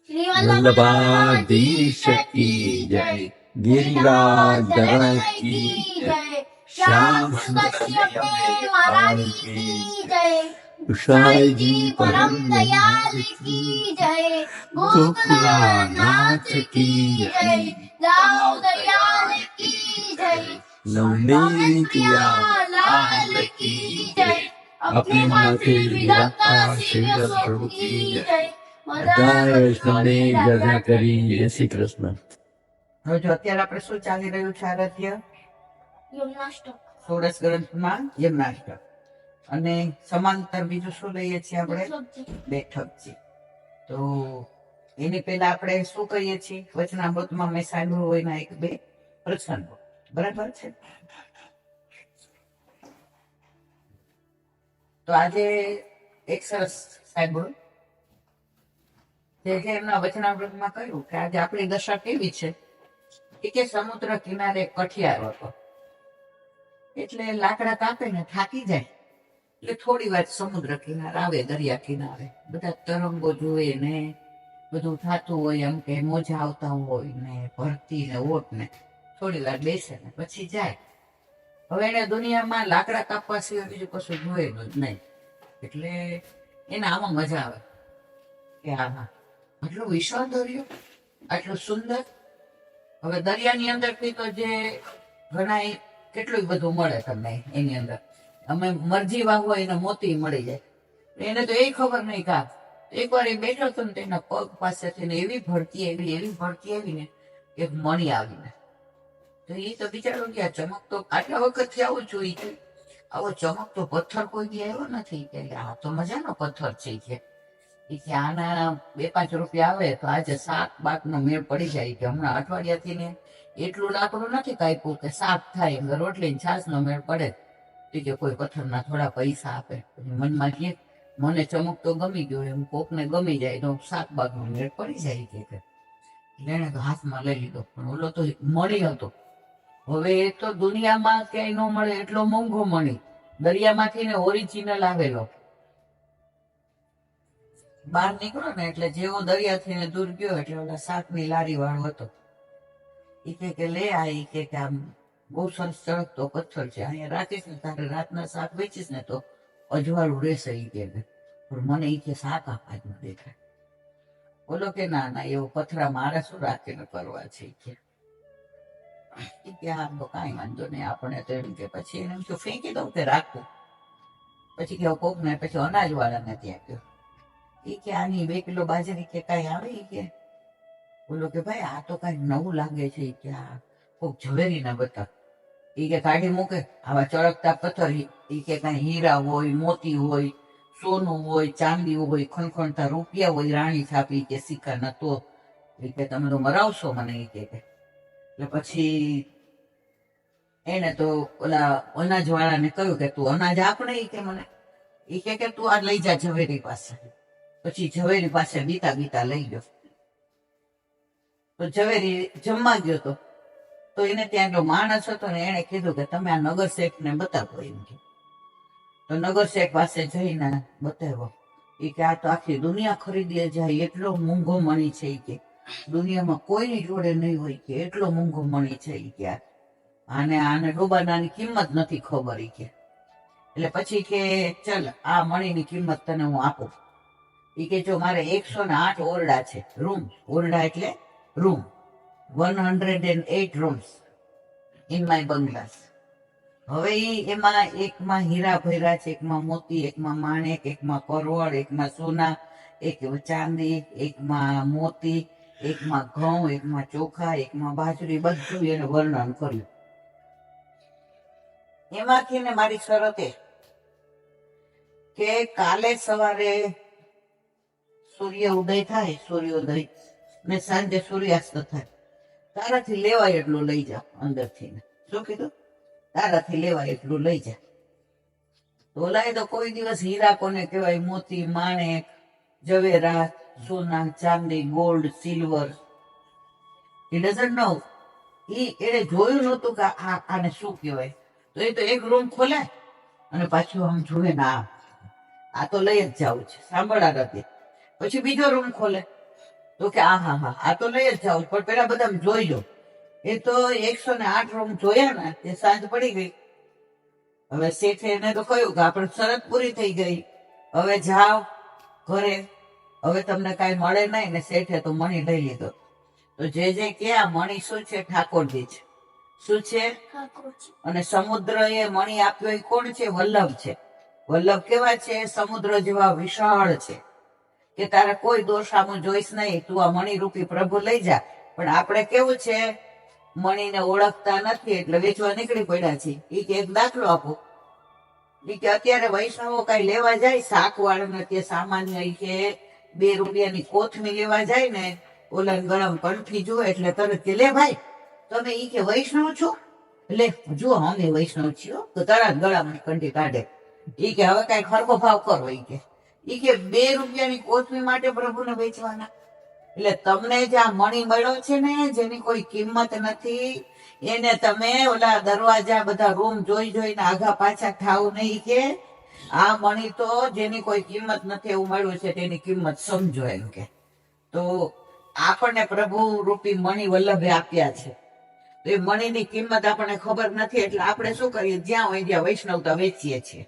श्री वल्लभाधीश की जय, गिरिराज धरण की जय, श्याम सुंदर महाराज की जय, कुशाई जी परम दयाल की जय, गोकुलनाथ की जय, दाऊ दयाल की जय, नंदी प्रिया लाल की जय, अपने माथे विधाता शिव स्वरूप की जय। ગજા કરી જય શ્રી કૃષ્ણ. હવે જો અત્યારે આપણે શું ચાલી રહ્યું છે આરાધ્ય? યમનાષ્ટક. ષોડશ ગ્રંથમાં યમનાષ્ટક અને સમાંતર બીજું શું લઈએ છીએ આપણે? બેઠકજી. તો એની પહેલા આપણે શું કહીએ છીએ? વચનામૃતમાં મેં સાંભળ્યું હોય એના એક બે પ્રસંગો, બરાબર છે? તો આજે એક સરસ સાંભળ્યું જે એમના વચનામૃતમાં કહ્યું કે આજે આપણી દશા કેવી છે કે સમુદ્ર કિનારે કઠિયારો હતો, એટલે લાકડા કાપે ને થાકી જાય એટલે થોડી વાર સમુદ્ર કિનારે આવે, દરિયા કિનારે બધા તરંગો જોવે ને બધું થતું હોય, એમ કે મોજા આવતા હોય ને ભરતી ને ઓટ ને થોડી વાર બેસે ને પછી જાય. હવે એને દુનિયામાં લાકડા કાપવા સિવાય બીજું કશું જોયેલું જ નહીં, એટલે એને આમાં મજા આવે કે હા આટલું વિશાળ દરિયો, આટલું સુંદર. હવે દરિયાની અંદર તો જે ઘણા કેટલું બધું મળે તમને એની અંદર, અમે મરજી વાવો એને મોતી મળી જાય, એને તો એ ખબર નહીં કા એક વાર એ બેઠો હતો ને તેના પગ પાસેથી એવી ભરતી આવી ને એક મણી આવીને, તો એ તો બિચારો ગયા ચમકતો, આટલા વખતથી આવું જોઈએ, આવો ચમકતો પથ્થર કોઈ બી આવ્યો નથી કે આ તો મજાનો પથ્થર છે કે આના 2-5 રૂપિયા આવે તો આજે શાક બાક નો મેળ પડી જાય, કે હમણાં અઠવાડિયાથી ને એટલું લાકડું નથી કાપ્યું કે શાક થાય, રોટલી છાસ નો મેળ પડે, કે કોઈ પથ્થરના થોડા પૈસા આપે. મનમાં કે મને ચમકતો ગમી ગયો, એમ કોકને ગમી જાય તો શાક બાક નો મેળ પડી જાય કે એને તો હાથમાં લઈ લીધો. પણ ઓલો તો મળી હતો, હવે એ તો દુનિયામાં ક્યાંય ન મળે એટલો મોંઘો મળી, દરિયામાંથી ને ઓરિજિનલ આવેલો. બહાર નીકળો ને એટલે જેવો દરિયાથી ને દૂર ગયો એટલે ઓલા શાકની લારી વાળો હતો, એ કે લે આ કે આમ બહુ સરસ ચળકતો પથ્થર છે, અહીંયા રાખીશ ને તારે રાતના શાક વેચીશ ને તો અજવાળું રહેશે એ કે, પણ મને એ કે શાક આપવા જ ન દેખાય. બોલો કે ના ના એવો પથરા મારે શું રાખીને કરવા છે કે આમ તો કાંઈ વાંધો નહીં, આપણે તો એમ કે પછી એને એમ ફેંકી દઉં કે રાખવું. પછી કે કોક ને પછી અનાજ વાળાને ત્યાં ગયો, એ કે આની 2 કિલો બાજરી કે કઈ આવે કે, બોલો કે ભાઈ આ તો કઈ નવું લાગે છે કે આ કોક ઝવેરી ના બતા, એ કે કાઢી મૂકે આવા ચળકતા પથ્થર, એ કે કઈ હીરા હોય, મોતી હોય, સોનું હોય, ચાંદી હોય, ખણખણતા રૂપિયા હોય, રાણી છાપી કે સિક્કા નતો, એ કે તમે તો મરાવશો મને એ કે. એટલે પછી એને તો ઓલા અનાજ વાળાને કહ્યું કે તું અનાજ આપ ને કે મને, એ કે તું આ લઈ જા ઝવેરી પાસે. પછી ઝવેરી પાસે બીતા લઈ ગયો, તો ઝવેરી જમવા ગયો તો એને ત્યાં જો માણસ હતો ને એને કીધું કે તમે આ નગર શેઠ ને બતાવો એમ કે. તો નગર શેઠ પાસે જઈને બતાવ્યો, એ કે આ તો આખી દુનિયા ખરીદી જાય એટલો મોંઘો મણી છે કે દુનિયામાં કોઈની જોડે નહીં હોય કે એટલો મોંઘો મણી છે કે આને ડૂબાનાની કિંમત નથી ખબર કે. એટલે પછી કે ચલ આ મણીની કિંમત તને હું આપું. એ કે જો મારે 108 ઓરડા છે, રૂમ, ઓરડા એટલે રૂમ, 108 રૂમ્સ ઇન માય બંગલાસ. હવે એમાં એકમાં હીરા ભર્યા છે, એકમાં મોતી, એકમાં માણેક, એકમાં કરોડ, એકમાં સોના, એક ચાંદી, એકમાં મોતી, એકમાં ઘઉં, એકમાં ચોખા, એકમાં બાજરી, બધું એને વર્ણન કર્યું. એમાંથી ને મારી શરત એ કે કાલે સવારે સૂર્ય ઉદય થાય, સૂર્યોદય ને સાંજે સૂર્યાસ્ત થાય, તારાથી લેવાય એટલું લઈ જાઓ અંદરથી. શું કીધું? તારાથી લેવાય એટલું લઈ જા. ઓલાએ તો કોઈ દિવસ હીરા કોને કહેવાય, મોતી, માણેક, જવેરાત, સોના, ચાંદી, gold, silver, he doesn't know. એને જોયું નહોતું કે આને શું કહેવાય. તો એ તો એક રૂમ ખોલે અને પાછું આમ જોવે ના આ તો લઈ જ જવું છે, સાંભળા નથી. પછી બીજો રૂમ ખોલે, તો કે આ તો લઈ જ જાવ, પણ પેલા બધા જોઈ લો. એ તો 108 રૂમ જોયા ને તે સાંજ પડી ગઈ. હવે શેઠે એને તો કહ્યું કે આપણે શરત પૂરી થઈ ગઈ, હવે જાઓ ઘરે, હવે તમને કાંઈ મળે નહીં. ને શેઠે તો મણી લઈ લીધો. તો જે કે આ મણી શું છે? ઠાકોરજી છે. શું છે? અને સમુદ્ર એ મણી આપ્યો એ કોણ છે? વલ્લભ છે. વલ્લભ કેવા છે? સમુદ્ર જેવા વિશાળ છે કે તારા કોઈ દોષ આમાં જોઈશ નહીં, તું આ મણી રૂપી પ્રભુ લઈ જા. પણ આપણે કેવું છે? મણીને ઓળખતા નથી એટલે વેચવા નીકળી પડ્યા છે. એ કે એક દાખલો આપો. એ કે અત્યારે વૈષ્ણવો કઈ લેવા જાય, શાક વાળાને તે સામાન્ય ઈ કે 2 રૂપિયાની કોથમી લેવા જાય ને, ઓલા ગરમ કંઠી જુએ એટલે તરત કે લે ભાઈ તમે ઈ કે વૈષ્ણવ છો? લે જુઓ અમે વૈષ્ણવ છીએ. તો તરત ગળામાં કંઠી કાઢે. ઈ કે હવે કઈ ખરખો ભાવ કરો. ઈ કે 2 રૂપિયાની કોથમી માટે પ્રભુને વેચવાના? એટલે તમને જે આ મણી મળ્યો છે ને, જેની કોઈ કિંમત નથી, એને તમે ઓલા દરવાજા બધા રૂમ જોઈને આઘા પાછા થાવ નહીં. કે આ મણી તો જેની કોઈ કિંમત નથી એવું મળ્યું છે, તેની કિંમત સમજો એમ કે. તો આપણને પ્રભુ રૂપી મણી વલ્લભે આપ્યા છે. તો એ મણીની કિંમત આપણને ખબર નથી એટલે આપણે શું કરીએ? જ્યાં હોય ત્યાં વૈષ્ણવતા વેચીએ છીએ.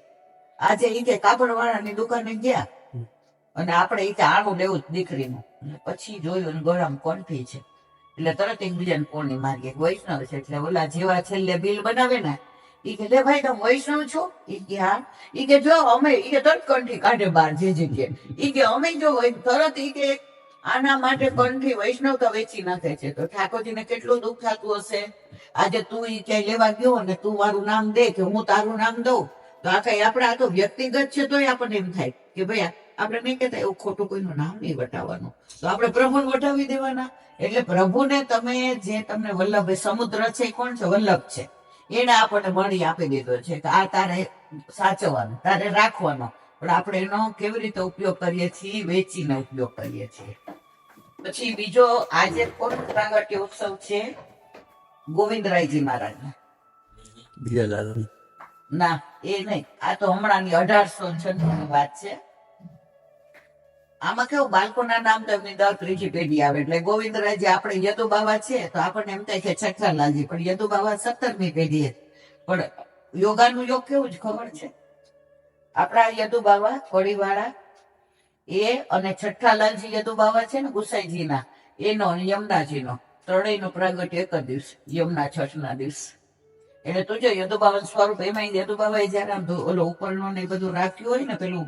આજે ઈ કે કાપડ વાળાની દુકાને ગયા અને આપણે ઈ કે આણું લેવું જ દીકરીનું. પછી જોયું ગળામાં કંઠી છે એટલે તરત એકબીજાને કોણી મારીએ. વૈષ્ણવ છે એટલે ઓલા જેવા છેલ્લે બિલ બનાવે ને, ઈ કે લે ભાઈ તમે વૈષ્ણવ છો? ઈ કે હા. ઈ કે જો અમે, ઈ કે તરત કંઠી કાઢે બહાર જે જગ્યાએ. ઈ કે અમે જો તરત ઈ કે આના માટે કંઠી વૈષ્ણવતા વેચી નાખે છે. તો ઠાકોરજીને કેટલું દુઃખ થતું હશે. આજે તું ઈ ક્યાંય લેવા ગયો ને તું મારું નામ દે કે હું તારું નામ દઉં, તો આ કઈ આપણે આ તો વ્યક્તિગત છે. તોય આપણને એમ થાય કે ભાઈ આપણે નહીં કહેતા એવું ખોટું કોઈનું નામ નહીં વટાવવાનું, તો આપણે પ્રભુને વટાવી દેવાના. એટલે પ્રભુને તમે જે તમને વલ્લભ સમુદ્ર છે એ કોણ છે? વલ્લભ છે. એને આપણને મણી આપી દીધો છે કે આ તારે સાચવવાનો, તારે રાખવાનો. પણ આપણે એનો કેવી રીતે ઉપયોગ કરીએ છીએ? વેચીને ઉપયોગ કરીએ છીએ. પછી બીજો આજે કોનો પ્રાગટ્ય ઉત્સવ છે? ગોવિંદરાયજી મહારાજનો. બીજા દાદા ના એ નહીં, આ તો હમણાંની 1896 ની વાત છે. આમાં કેવું બાળકોના નામ તો એમની દર 3જી પેઢી આવે. એટલે ગોવિંદરાયજી આપણે યદુ બાવા છે તો આપણને એમ થાય કે છઠ્ઠાલાલજી, પણ યદુ બાવા 17મી પેઢી. પણ યોગાનું યોગ કેવું જ ખબર છે? આપણા યદુ બાવા કોળીવાળા એ અને છઠ્ઠાલાલજી યદુ બાવા છે ને ગુસાઈજીના, એનો યમુનાજીનો ત્રણેયનો પ્રાગટ્ય એક જ દિવસ, યમુના છઠના દિવસ. એટલે તું જો યદુ બાવાનું સ્વરૂપ એમાં યદુ બાવાએ જયારે આમ ઓલો ઉપરનો ને બધું રાખ્યું હોય ને પેલું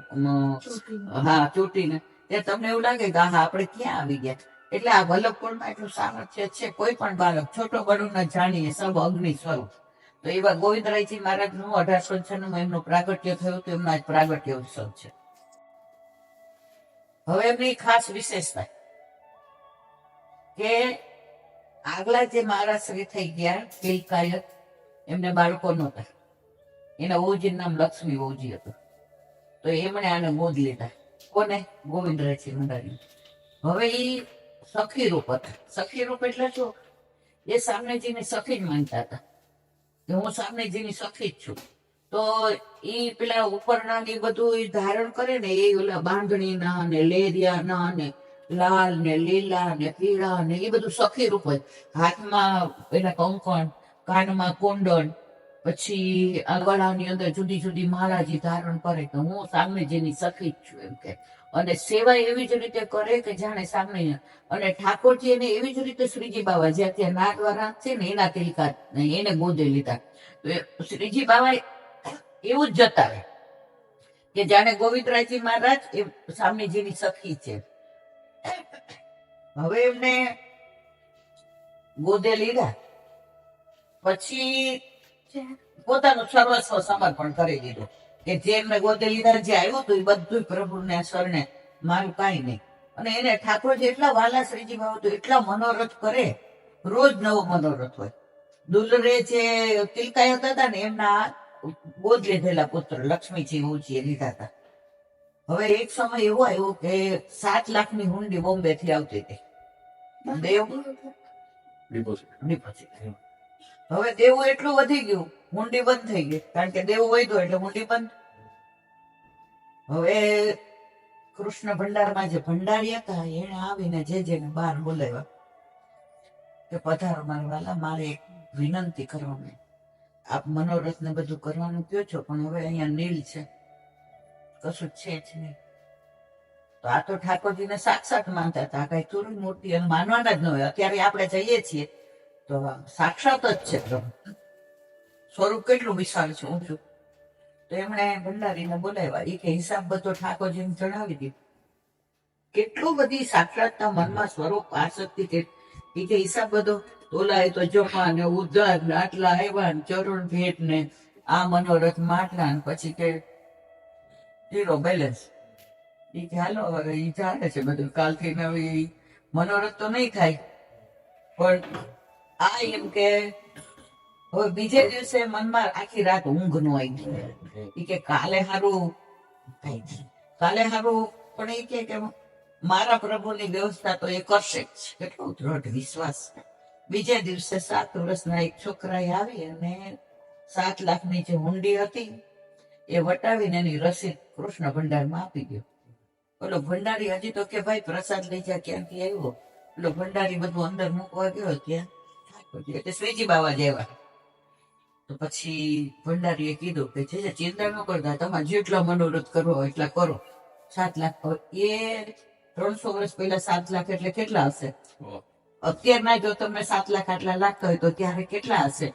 ચોટીને, ત્યારે તમને એવું લાગે કે હા આપણે ક્યાં આવી ગયા. એટલે આ વલ્લભપુરમાં એટલું સામર્થ્ય છે. કોઈ પણ બાળક છોટો બડો ન જાણીએ સબ અગ્નિ સ્વરૂપ. તો એવા ગોવિંદરાયજી મહારાજનું 1896 એમનું પ્રાગટ્ય થયું તો એમનો આજ પ્રાગટ્ય ઉત્સવ છે. હવે એમની ખાસ વિશેષતા કે આગલા જે મહારાજ શ્રી થઈ ગયા તિલકાયત, એમને બાળકો નહોતા. એના ઓજી નામ લક્ષ્મી ઓજી હતું. તો એમણે આને ગોદ લીધા. કોને? ગોવિંદરાયજી મહારાજ. હવે એ સખી રૂપ હતા. સખી રૂપ એટલે શું? એ સામનેજીની સખી જ માનતા હતા કે હું સામનેજીની સખી જ છું. તો એ પેલા ઉપરના ને બધું ધારણ કરે ને, એ ઓલા બાંધણીના ને લેરિયાના ને લાલ ને લીલા ને પીળા ને એ બધું સખી રૂપ હોય. હાથમાં પેલા કંકણ, કાનમાં કુંડળ, પછી આ ગળાની અંદર જુદી જુદી માળાજી ધારણ કરે કે હું સામનેજીની સખી જ છું એમ કે. અને સેવા એવી જ રીતે કરે કે જાણે સામે. અને ઠાકોરજી એને એવી જ રીતે શ્રીજી બાવા જે અત્યારે નાદવારા છે ને એના તિલકા એને ગોદે લીધા. તો શ્રીજી બાવા એવું જ જતા કે જાણે ગોવિંદરાયજી મહારાજ એ સામનેજીની સખી છે. હવે એમને ગોદે લીધા પછી પોતાનું સર્વસ્વ સમર્પણ કરી દીધું કે જે એમને ગોદે લીધા જે આવ્યું હતું એ બધું પ્રભુને શરણે, મારું કાંઈ નહીં. અને એને ઠાકોરજી એટલા વાલા શ્રીજી બાબા તો એટલા મનોરથ કરે, રોજ નવો મનોરથ હોય. દુલરે જે તિલકાયત હતા ને એમના ગોદ લીધેલા પુત્ર લક્ષ્મીજી ઉજીએ લીધા હતા. હવે એક સમય એવો આવ્યો કે 7 લાખની હુંડી બોમ્બે થી આવતી હતી. દેવ ડિપોઝિટ. હવે દેવું એટલું વધી ગયું, હુંડી બંધ થઈ ગઈ. કારણ કે દેવું વધ્યું એટલે હુંડી બંધ. હવે કૃષ્ણ ભંડારમાં જે ભંડારી હતા એને આવીને જેને બહાર બોલાવ્યા કે પધારો મારા વાલા, મારે એક વિનંતી કરવાની. આપ મનોરથ ને બધું કરવાનું કહો છો, પણ હવે અહીંયા નીલ છે, કશું છે જ નહીં. તો આ તો ઠાકોરજીને સાક્ષાત માનતા હતા, કઈ તુરંત મૂર્તિ અને માનવાના જ ન હોય. અત્યારે આપણે જઈએ છીએ તો સાક્ષાત જ છે પ્રભુ. સ્વરૂપ કેટલું વિશાળ છે, ઊંચું. તો એમણે ભંડારીને બોલાવ્યા. એ કે હિસાબ બધો ઠાકોરજીને જણાવી દીધો. કેટલું બધી સાક્ષાતના મનમાં સ્વરૂપ આસક્તિ કે એ કે હિસાબ બધો તોલાય તો જમા ને ઉધાર ને આટલા આવ્યા ને ચરણ ભેટ ને આ મનોરથ માટલા ને પછી કે ઝીરો બેલેન્સ. એ કે હાલો હવે એ ચાલે છે બધું, કાલથી નવી મનોરથ તો નહીં થાય, પણ આ એમ કે હવે બીજે દિવસે મનમાં આખી રાત ઊંઘ નો આવી. કે કાલે હારું પણ એ કે મારા પ્રભુની વ્યવસ્થા તો એ કરશે જ. કેટલો દ્રઢ વિશ્વાસ. બીજે દિવસે 7 વર્ષના એક છોકરાએ આવી અને 7 લાખની જે હુંડી હતી એ વટાવીને એની રસીદ કૃષ્ણ ભંડારમાં આપી ગયો. ઓલો ભંડારી હજી તો કે ભાઈ પ્રસાદ લઈ જા, ક્યાંથી આવ્યો? ઓલો ભંડારી બધું અંદર મૂકવા ગયો ત્યાં એટલે શ્રીજી બાવા જેવા. તો પછી ભંડારીએ કીધું કે જે ચિંતા ન કરતા, તમારે જેટલા મનોરથ કરવો હોય એટલા કરો. 7 લાખ એ 300 વર્ષ પહેલા 7 લાખ એટલે કેટલા હશે? અત્યારના જો તમને 7 લાખ આટલા લાગતા હોય તો ત્યારે કેટલા હશે?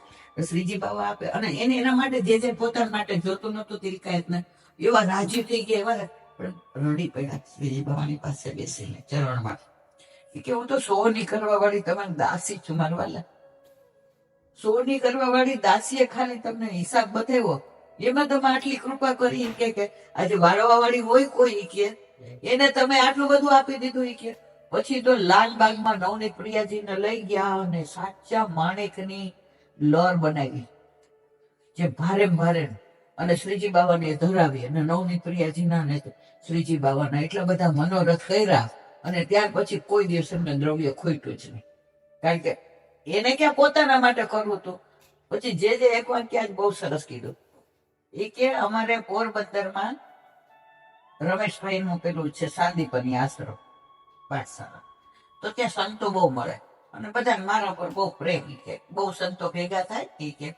શ્રીજી બાવા આપે. અને એને એના માટે જે પોતાના માટે જોતું નતું તિલકાયતને એવા રાજી થઈ ગયા, એવા પણ રડી પડ્યા શ્રીજી બાવાની પાસે બેસીને ચરણમાં. કે હું તો 100 કરવા વાળી તમારી દાસી છું મારા વાલા. 100 કરવા વાળી દાસીએ ખાલી તમને હિસાબ બતાવ્યો, એમાં તમે આટલી કૃપા કરી કે આજે વાળવા વાળી હોય કોઈ કે એને તમે આટલું બધું આપી દીધું. કે પછી તો લાલબાગમાં નવનીત પ્રિયાજીને લઈ ગયા અને સાચા માણેકની લર બનાવી, જે ભારે અને શ્રીજી બાવાને ધરાવી અને નવનીત પ્રિયાજીના ને શ્રીજી બાવાના એટલા બધા મનોરથ કર્યા. અને ત્યાર પછી કોઈ દિવસ એમને દ્રવ્ય ખોટ્યું જ નહીં, કારણ કે એને ક્યાં પોતાના માટે કરવું હતું. પછી જે એક વાક્ય બહુ સરસ કીધું. એ કે અમારે પોરબંદરમાં રમેશભાઈ નું પેલું છે સાંદીપની આશ્રમ પાઠશાળા, તો ત્યાં સંતો બહુ મળે અને બધા મારા પર બહુ પ્રેમ. કે બહુ સંતો ભેગા થાય કે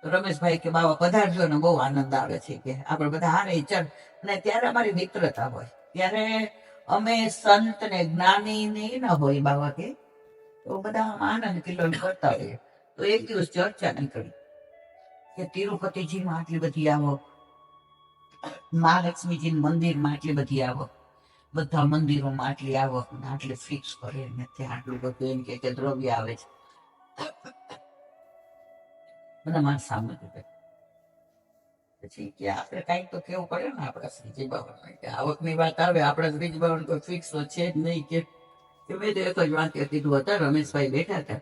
રમેશભાઈ કે બાબા પધારજો ને બહુ આનંદ આવે છે કે આપણે બધા હારે ચડ. અને ત્યારે અમારી મિત્રતા હોય, ત્યારે અમે સંત ને જ્ઞાની ને ના હોય બાબા કે, તો બધા આનંદ કિલ્લો કરતા હોઈએ. તો એક દિવસ ચર્ચા નીકળી કે તિરુપતિજીમાં આટલી બધી આવક, મહાલક્ષ્મીજી મંદિરમાં આટલી બધી આવક, બધા મંદિરોમાં આટલી આવક, આટલી ફિક્સ કરે ને ત્યાં આટલું બધું એમ કે દ્રવ્ય આવે છે. બધા માણસ સામે પછી કે આપણે કઈક તો કેવું પડે ને આપણા શ્રીજી બાબા કે આવકની વાત આવે, આપણા શ્રીજી બાબા કોઈ ફિક્સ તો છે જ નહીં. કે મેં તો એક જ વાક્ય કીધું હતા, રમેશભાઈ બેઠા હતા.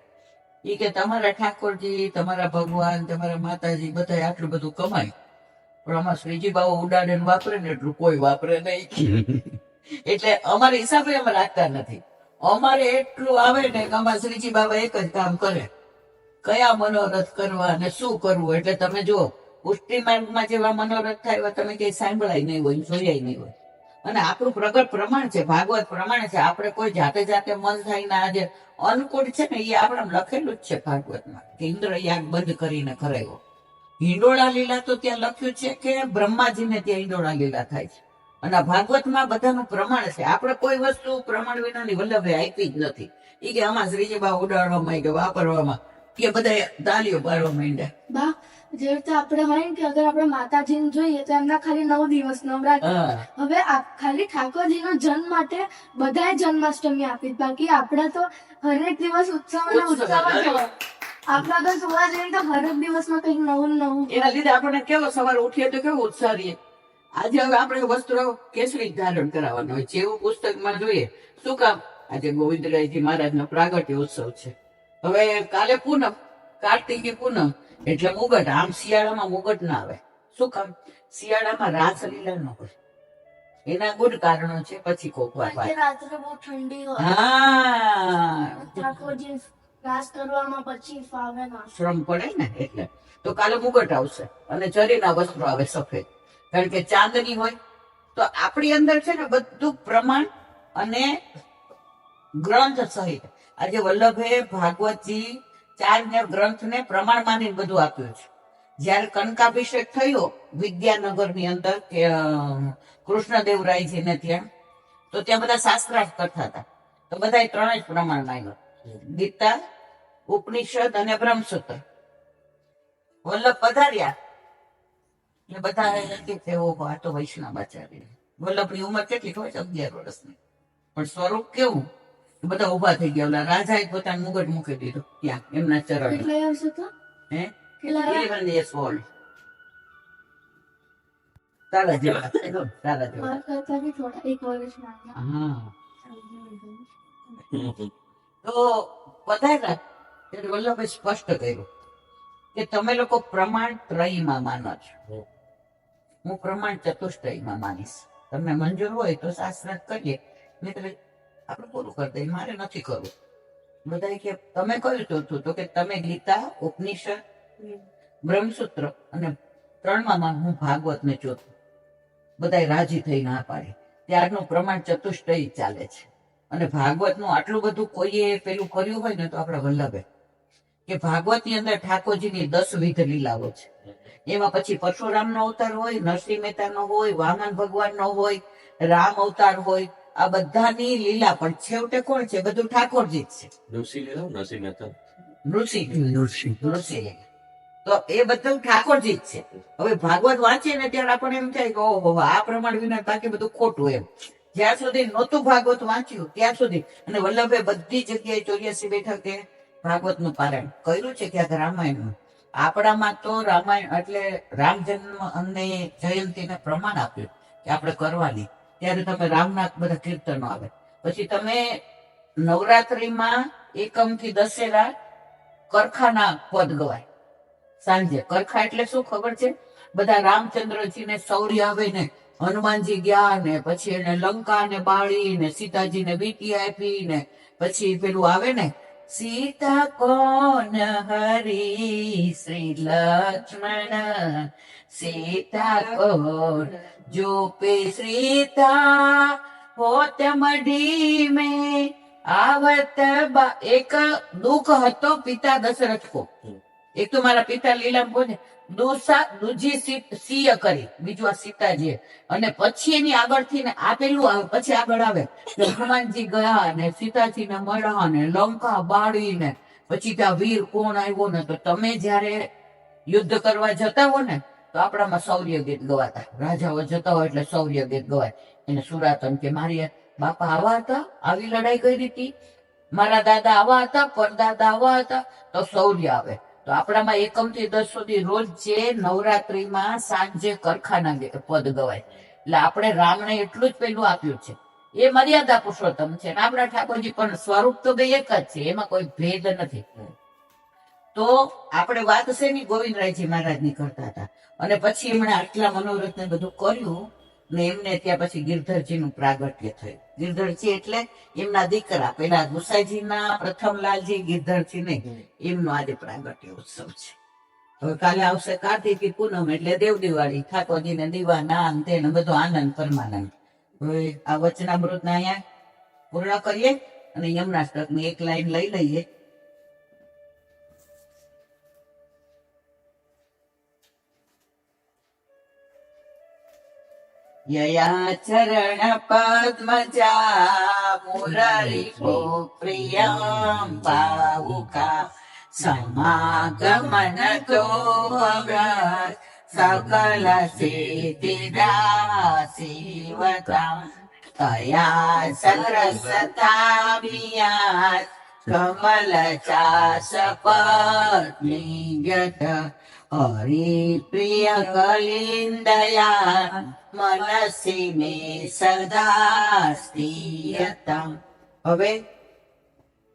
એ કે તમારા ઠાકોરજી, તમારા ભગવાન, તમારા માતાજી બધા આટલું બધું કમાય, પણ આમાં શ્રીજી બાબા ઉડાડે વાપરે ને એટલું કોઈ વાપરે નહીં. એટલે અમારા હિસાબે અમે રાખતા નથી. અમારે એટલું આવે ને કે અમારા શ્રીજી બાબા એક જ કામ કરે, કયા મનોરથ કરવા અને શું કરવું. એટલે તમે જો પુષ્ટિ માર્ગમાં જેવા મનોરથ થાય તમે કઈ સાંભળાય નહીં હોય, જોયા નહીં હોય. અને આપણું પ્રગટ પ્રમાણ છે, ભાગવત પ્રમાણ છે. આપણે કોઈ જાતે મન થાય ને આજે અનુકૂળ છે ને એ આપણે લખેલું જ છે ભાગવતમાં કે ઇન્દ્ર યાગ બંધ કરીને કરાયો. હિંડોળા લીલા તો ત્યાં લખ્યું છે કે બ્રહ્માજીને ત્યાં હિંડોળા લીલા થાય છે. અને ભાગવતમાં બધાનું પ્રમાણ છે. આપણે કોઈ વસ્તુ પ્રમાણ વિનાની વલ્લભે આપી જ નથી. એ કે આમાં શ્રીજી બા ઉડાડવામાં કે વાપરવામાં કે બધા તાલીઓ પાડવા માંડ્યા. બા જે રીતે આપણે હોય ને કે અગર આપણે માતાજીને જોઈએ તો એમના ખાલી 9 દિવસ નવરાત્રી. હવે ખાલી ઠાકોરજીનો જન્મ માટે બધાએ જન્માષ્ટમી આપી, બાકી આપણે તો હરેક દિવસ ઉત્સવ અને ઉત્સવ જ હોય. આપણા તો જોવા જઈએ તો હરેક દિવસમાં કંઈક નવું. એના લીધે આપણે કેવો સવારે ઉઠીએ તો કેવો ઉત્સાહ રહીએ. આજે હવે આપણે વસ્ત્રો કેસરી ધારણ કરાવવાનો હોય છે એવું પુસ્તકમાં જોઈએ. શું કામ? આજે ગોવિંદરાયજી મહારાજનો પ્રાગટ્ય ઉત્સવ છે. હવે કાલે પૂનમ, કાર્તિકી પૂનમ એટલે મુગટ. આમ શિયાળામાં મુગટ ના આવે. શું કામ? શિયાળામાં રાસલીલા ન હોય. એના ગુડ કારણો છે, પછી કોક વાર રાત્રે બહુ ઠંડી હોય. હા, ઠાકોરજી રાસ કરવામાં પછી ફાવે ના, શ્રમ પડે ને એટલે. તો કાલે મુગટ આવશે અને જરીના વસ્ત્રો આવે સફેદ, કારણ કે ચાંદની હોય તો આપણી અંદર છે ને બધું પ્રમાણ અને ગ્રંથ સહિત આજે વલ્લભે ભાગવતજી 4 ગ્રંથને પ્રમાણ માનીને બધું આપ્યું છે. જયારે કનકાભિષેક થયો વિદ્યાનગરની અંદર કે કૃષ્ણદેવરાયજીને ત્યાં, તો ત્યાં બધા શાસ્ત્રાર્થ કરતા હતા. તો બધા 3 જ પ્રમાણ માન્યો, ગીતા, ઉપનિષદ અને બ્રહ્મસૂત્ર. વલ્લભ પધાર્યા એટલે બધા ઓહો આ તો વૈષ્ણવાચાર્ય. વલ્લભની ઉંમર કેટલી હોય? 11 વર્ષની. પણ સ્વરૂપ કેવું? બધા ઉભા થઈ ગયા. ઓલા રાજાએ પોતાનું મુગટ મૂકી દીધું ત્યાં એમના ચરણ. કેટલા વર્ષ હતા? હે, કેટલા 11 years old. તારા જેવા તારા જેવા. મારા કરતા બી થોડા 1 વર્ષ નાના. હા, તો પધાર્યા ત્યારે વલ્લભે સ્પષ્ટ કર્યું કે તમે લોકો પ્રમાણ ત્રયમાં માનો છો, હું પ્રમાણ ચતુષ્ટયમાં માનીશ. તમને મંજૂર હોય તો શાસ્ત્ર કરીએ, નહીં આપણે પૂરું કરી દઈએ, મારે નથી કરવું. બધા કે તમે કયું ચોથું? તો કે તમે ગીતા, ઉપનિષદ, બ્રહ્મસૂત્ર અને 3માં હું ભાગવતને ચોથું. બધા રાજી થઈ ના પાડી. ત્યારનું પ્રમાણ ચતુષ્ટય ચાલે છે. અને ભાગવતનું આટલું બધું કોઈએ પેલું કર્યું હોય ને તો આપણા વલ્લભે, કે ભાગવતની અંદર ઠાકોરજીની 10 વિધ લીલાઓ છે. એમાં પછી પરશુરામનો અવતાર હોય, નરસિંહ મહેતાનો હોય, વામન ભગવાનનો હોય, રામ અવતાર હોય, આ બધાની લીલા. પણ છેવટે કોણ છે? બધું ઠાકોરજી જ છે. નૃસિંહ. તો એ બધું ઠાકોરજી જ છે. હવે ભાગવત વાંચીએ ને ત્યારે આપણને એમ થાય કે ઓહો આ પ્રમાણ વિના બાકી બધું ખોટું એમ. જ્યાં સુધી નહોતું ભાગવત વાંચ્યું ત્યાં સુધી. અને વલ્લભે બધી જગ્યાએ 84 બેઠકે ભાગવતનું પારાયણ કર્યું છે. ક્યાંક રામાયણનું. આપણામાં તો રામાયણ એટલે રામ જન્મ અને જયંતીને પ્રમાણ આપ્યું કે આપણે કરવાની. ત્યારે તમે રામના બધા કીર્તનો આવે. પછી તમે નવરાત્રિમાં 1 થી દશેરા કરખાના પદ ગવાય સાંજે. કરખા એટલે શું ખબર છે? બધા રામચંદ્રજીને શૌર્ય આવે ને, હનુમાનજી ગયા ને પછી એને લંકા ને બાળી ને સીતાજીને વીંટી આપી ને પછી પેલું આવે ને, સીતા કોન હરી શ્રી લક્ષ્મણ, સીતા કોન જો પે સીતા હોત મઢી में आवत. એક દુઃખ હતો પિતા દશરથ કો. એક તો મારા પિતા લીલા બોલે દૂજી સિંહ કરી, બીજું આ સીતાજી. અને પછી એની આગળથી ને આ પેલું આવે, પછી આગળ આવે હનુમાનજી ગયા ને સીતાજી ને મળ્યા ને લંકા બાળી ને પછી ત્યાં વીર કોણ આવ્યો ને. તો તમે જયારે યુદ્ધ કરવા જતા હો ને તો આપણામાં શૌર્ય ગીત ગવાતા. રાજાઓ જતા હોય એટલે શૌર્ય ગીત ગવાય. એને સુરાતન કે મારી બાપા આવા હતા, આવી લડાઈ કરી હતી, મારા દાદા આવા હતા, પરદાદા આવા હતા, તો શૌર્ય આવે. તો આપણામાં 1 થી 10 સુધી રોજ જે નવરાત્રીમાં સાંજે કરખાના પદ ગવાય. એટલે આપણે રામને એટલું જ પેલું આપ્યું છે. એ મર્યાદા પુરુષોત્તમ છે ને આપણા ઠાકોરજી પણ સ્વરૂપ તો બે એક જ છે, એમાં કોઈ ભેદ નથી. તો આપણે વાત છે ને ગોવિંદરાયજી મહારાજની કરતા હતા. અને પછી એમણે આટલા મનોરથ ને બધું કર્યું ને એમને ત્યાં પછી ગિરધરજીનું પ્રાગટ્ય થયું. ગિરધરજી એટલે એમના દીકરા, પેલા ગુસાઈજીના પ્રથમ લાલજી ગિરધરજી નહીં, એમનો આજે પ્રાગટ્ય ઉત્સવ છે. હવે કાલે આવશે કાર્તિકી પૂનમ એટલે દેવ દિવાળી, ઠાકોરજીને દીવા નામ તેને બધો આનંદ પરમાનંદ. હવે આ વચનામૃતને અહીંયા પૂર્ણ કરીએ અને યમનાષ્ટકની 1 લાઈન લઈ લઈએ. यया चरण पद्मजा मुररिपो प्रियं पावुका समागमन तो अगत सकल सिद्धिदासीवता तया सरसता वियात कमल चास पत्नीगत हरिप्रिय कलिन्दया મનસી મે સદા સ્થિયતા. હવે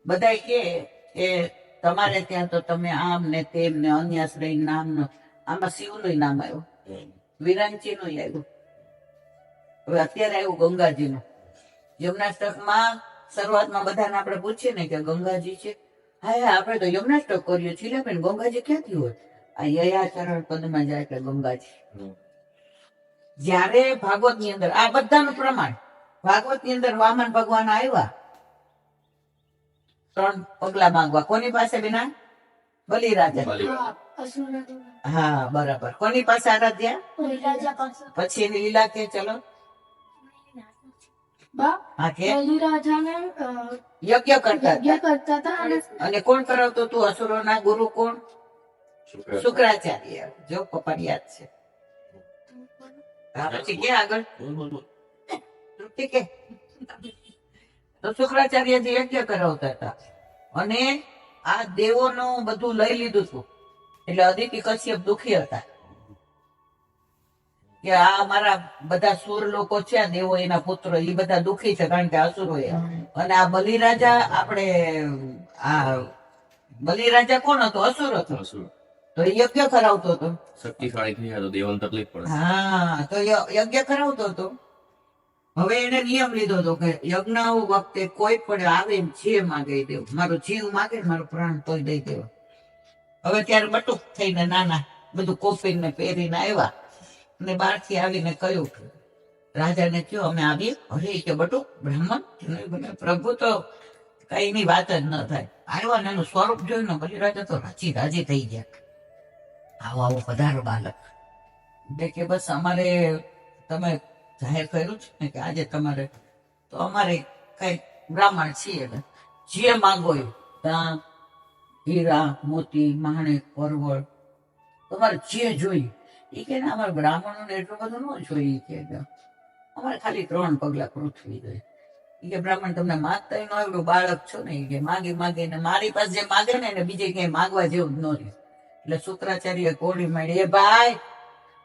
બધા કે તમારે ત્યાં તો તમે આમ ને તેમ ને અન્યાશ્રય નામ નો, આમાં શિવનું નામ આવ્યું, વિરાંચી નું આવ્યું, હવે અત્યારે આવ્યું ગંગાજી નું. યમનાષ્ટકમાં શરૂઆતમાં બધાને આપણે પૂછીએ ને કે ગંગાજી છે, હા આપણે તો યમનાષ્ટક કર્યું છીએ પણ ગંગાજી ક્યાંથી હોય? આ યયા ચરણ પદમાં જાય એટલે ગંગાજી. જ્યારે ભાગવત ની અંદર આ બધાનું પ્રમાણ, ભાગવત ની અંદર વામન ભગવાન આવ્યા 3 પગલા માંગવા. કોની પાસે વિના? બલિરાજા. હા, અસુરના તો હા બરાબર. કોની પાસે આરાધ્યા? બલિરાજા પાસે. પછી એની લીલા કે ચલો બા હા કે બલિરાજાને યજ્ઞ કરતા યજ્ઞ હતા. કરતા હતા અને અને કોણ કરાવતો તું? અસુરોના ગુરુ કોણ? શુક્રાચાર્ય. જો પપ્પાને યાદ છે. હા, પછી કે આગળ તૃપ્તિ કે તો શુક્રાચાર્યજી યજ્ઞ કરાવતા હતા અને આ દેવોનું બધું લઈ લીધું હતું. એટલે અદિતિ કશ્યપ દુખી હતા કે આ અમારા બધા સુર લોકો છે, આ દેવો એના પુત્રો, એ બધા દુખી છે કારણ કે અસુરો અને આ બલિરાજા આપણે આ બલિરાજા કોણ હતો? અસુર હતો. તો એ યજ્ઞ કરાવતો હતો. શક્તિશાળી થઈ જાય તો દેવોને તકલીફ પડે. હા, તો યજ્ઞ કરાવતો હતો. હવે એને નિયમ લીધો હતો કે યજ્ઞ વખતે કોઈ પણ આવે ને જે માગે એ દેવું. મારો જીવ માગે ને મારો પ્રાણ તોય દઈ દેવો. હવે ત્યારે બટુક થઈને નાના બધું કોપીને પહેરીને આવ્યા અને બહારથી આવીને કહ્યું, રાજાને કયો અમે આવીએ. અરે કે બટુક બ્રાહ્મણ પ્રભુ તો કઈ ની વાત જ ન થાય. આવ્યા ને એનું સ્વરૂપ જોયું ને બલિરાજા તો રાજી થઈ ગયા. આવો આવો પધારો બાલક. એટલે કે બસ અમારે તમે જાહેર કર્યું છે ને કે આજે તમારે, તો અમારે કઈ બ્રાહ્મણ છીએ ને જે માંગો એ દાન, હીરા, મોતી, માણેક, પરવળ, તમારે જે જોઈએ એ કે ને અમારે બ્રાહ્મણોને એટલું બધું ન જોઈએ કે અમારે ખાલી 3 પગલા પૃથ્વી જોઈએ. એ કે બ્રાહ્મણ તમને માગતા ન આવડું બાળક છો ને, એ કે માગી ને મારી પાસે જે માગે ને એને બીજે ક્યાંય માગવા જેવું જ ન રહે. એટલે શુક્રાચાર્ય કોડી માંડી, એ ભાઈ